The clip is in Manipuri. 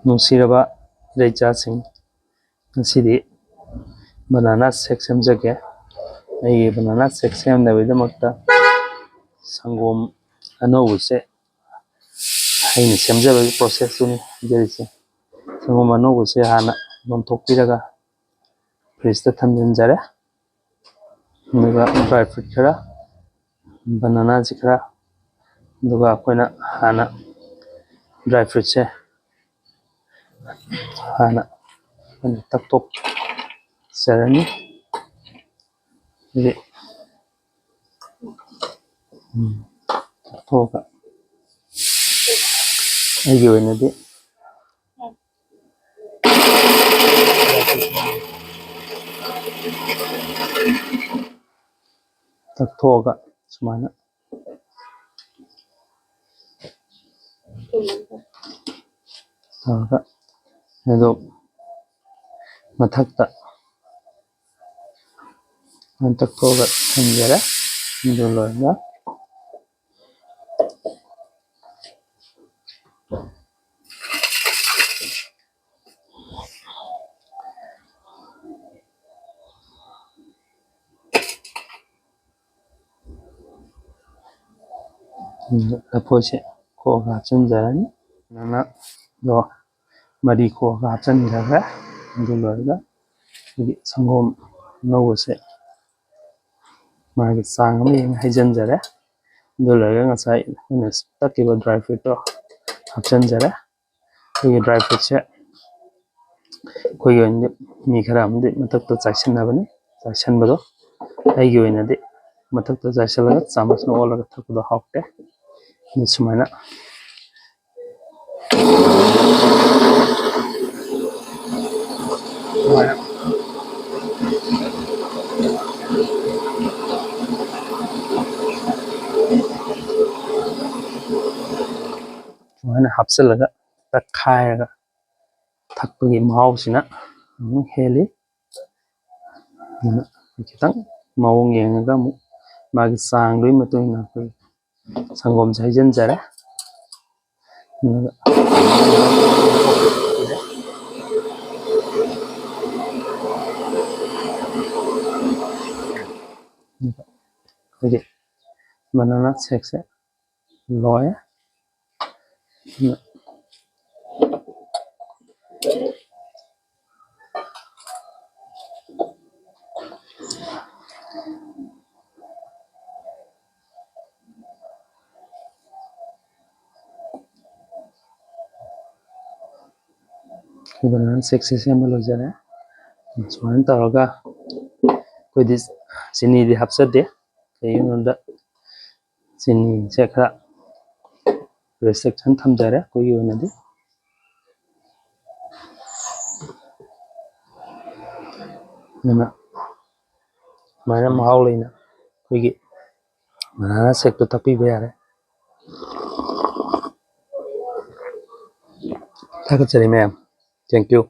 ꯅꯨꯡꯁꯤꯔꯕ ꯏꯔꯩꯆꯥꯁꯤꯡ, ꯉꯁꯤꯗꯤ ꯕꯅꯥꯅꯥ ꯁꯦꯛ ꯁꯦꯝꯖꯒꯦ꯫ ꯑꯩꯒꯤ ꯕꯅꯥꯅꯥ ꯁꯦꯛ ꯁꯦꯝꯅꯕꯒꯤꯗꯃꯛꯇ ꯁꯪꯒꯣꯝ ꯑꯅꯧꯕꯁꯦ ꯑꯩꯅ ꯁꯦꯝꯖꯕꯒꯤ ꯄ꯭ꯔꯣꯁꯦꯁꯇꯨꯅꯤ ꯍꯥꯏꯖꯔꯤꯁꯦ꯫ ꯁꯪꯒꯣꯝ ꯑꯅꯧꯕꯁꯦ ꯍꯥꯟꯅ ꯂꯣꯟꯊꯣꯛꯄꯤꯔꯒ ꯐ꯭ꯔꯤꯖꯇ ꯊꯝꯖꯤꯟꯖꯔꯦ꯫ ꯑꯗꯨꯒ ꯗ꯭ꯔꯥꯏ ꯐ꯭ꯔꯨꯏꯠ ꯈꯔ, ꯕꯅꯥꯅꯥꯁꯤ ꯈꯔ, ꯑꯗꯨꯒ ꯑꯩꯈꯣꯏꯅ ꯍꯥꯟꯅ ꯗ꯭ꯔꯥꯏ ꯐ꯭ꯔꯨꯏꯠꯁꯦ ꯍꯥꯟꯅ ꯇꯛꯊꯣꯛꯆꯔꯅꯤ꯫ ꯇꯛꯊꯣꯛꯑꯒ ꯑꯩꯒꯤ ꯑꯣꯏꯅꯗꯤ ꯇꯛꯊꯣꯛꯑꯒ ꯁꯨꯃꯥꯏꯅ ꯇꯧꯔꯒ ꯑꯗꯨ ꯃꯊꯛꯇ ꯇꯛꯊꯣꯛꯑꯒ ꯊꯝꯖꯔꯦ꯫ ꯑꯗꯨ ꯂꯣꯏꯔꯒ ꯂꯐꯣꯏꯁꯦ ꯈꯣꯛꯑꯒ ꯍꯥꯞꯆꯤꯟꯖꯔꯅꯤ꯫ ꯕꯅꯥꯅꯥꯗꯣ ꯃꯔꯤ ꯈꯣꯛꯑꯒ ꯍꯥꯞꯆꯤꯟꯖꯈ꯭ꯔꯦ꯫ ꯑꯗꯨ ꯂꯣꯏꯔꯒ ꯑꯩꯈꯣꯏꯒꯤ ꯁꯪꯒꯣꯝ ꯑꯅꯧꯕꯁꯦ ꯃꯥꯒꯤ ꯆꯥꯡ ꯑꯃ ꯌꯦꯡꯉ ꯍꯩꯖꯤꯟꯖꯔꯦ꯫ ꯑꯗꯨ ꯂꯣꯏꯔꯒ ꯉꯁꯥꯏ ꯑꯩꯈꯣꯏꯅ ꯇꯛꯈꯤꯕ ꯗ꯭ꯔꯥꯏ ꯐ꯭ꯔꯨꯏꯠꯇꯣ ꯍꯥꯞꯆꯤꯟꯖꯔꯦ꯫ ꯑꯩꯈꯣꯏꯒꯤ ꯗ꯭ꯔꯥꯏ ꯐ꯭ꯔꯨꯏꯠꯁꯦ ꯑꯩꯈꯣꯏꯒꯤ ꯑꯣꯏꯅꯗꯤ ꯃꯤ ꯈꯔ ꯑꯃꯗꯤ ꯃꯊꯛꯇ ꯆꯥꯏꯁꯤꯟꯅꯕꯅꯤ꯫ ꯆꯥꯏꯁꯤꯟꯕꯗꯣ ꯑꯩꯒꯤ ꯑꯣꯏꯅꯗꯤ ꯃꯊꯛꯇ ꯆꯥꯏꯁꯤꯜꯂꯒ ꯆꯥꯃꯁꯅ ꯑꯣꯜꯂꯒ ꯊꯛꯄꯗꯣ ꯍꯥꯎꯇꯦ꯫ ꯁꯨꯃꯥꯏꯅ ꯍꯥꯞꯆꯤꯜꯂꯒ ꯇꯛꯈꯥꯏꯔꯒ ꯊꯛꯄꯒꯤ ꯃꯍꯥꯎꯁꯤꯅ ꯑꯃꯨꯛ ꯍꯦꯜꯂꯤ꯫ ꯑꯗꯨꯅ ꯈꯤꯇꯪ ꯃꯑꯣꯡ ꯌꯦꯡꯉꯒ ꯑꯃꯨꯛ ꯃꯥꯒꯤ ꯆꯥꯡꯗꯨꯒꯤ ꯃꯇꯨꯡ ꯏꯟꯅ ꯑꯩꯈꯣꯏ ꯁꯪꯒꯣꯝꯁꯦ ꯍꯩꯖꯤꯟꯖꯔꯦ꯫ ꯑꯩꯈꯣꯏꯒꯤ ꯕꯅꯥꯅꯥ ꯁꯦꯛꯁꯦ ꯂꯣꯏꯔꯦ꯫ ꯕꯅꯥꯅꯥ ꯁꯦꯛꯁꯦ ꯁꯦꯝꯕ ꯂꯣꯏꯖꯔꯦ꯫ ꯁꯨꯃꯥꯏꯅ ꯇꯧꯔꯒ ꯑꯩꯈꯣꯏꯗꯤ ꯆꯤꯅꯤꯗꯤ ꯍꯥꯞꯆꯗꯦ꯫ ꯀꯩꯒꯤꯅꯣꯗ ꯆꯤꯅꯤꯁꯦ ꯈꯔ ꯔꯦꯁꯇ꯭ꯔꯤꯛꯁꯟ ꯊꯝꯖꯔꯦ ꯑꯩꯈꯣꯏꯒꯤ ꯑꯣꯏꯅꯗꯤ꯫ ꯑꯗꯨꯅ ꯁꯨꯃꯥꯏꯅ ꯃꯍꯥꯎ ꯂꯩꯅ ꯑꯩꯈꯣꯏꯒꯤ ꯕꯅꯥꯅꯥ ꯁꯦꯛꯇꯣ ꯊꯛꯄꯤꯕ ꯌꯥꯔꯦ꯫ ꯊꯥꯒꯠꯆꯔꯤ ꯃꯌꯥꯝ, ꯊꯦꯡꯛ ꯌꯨ꯫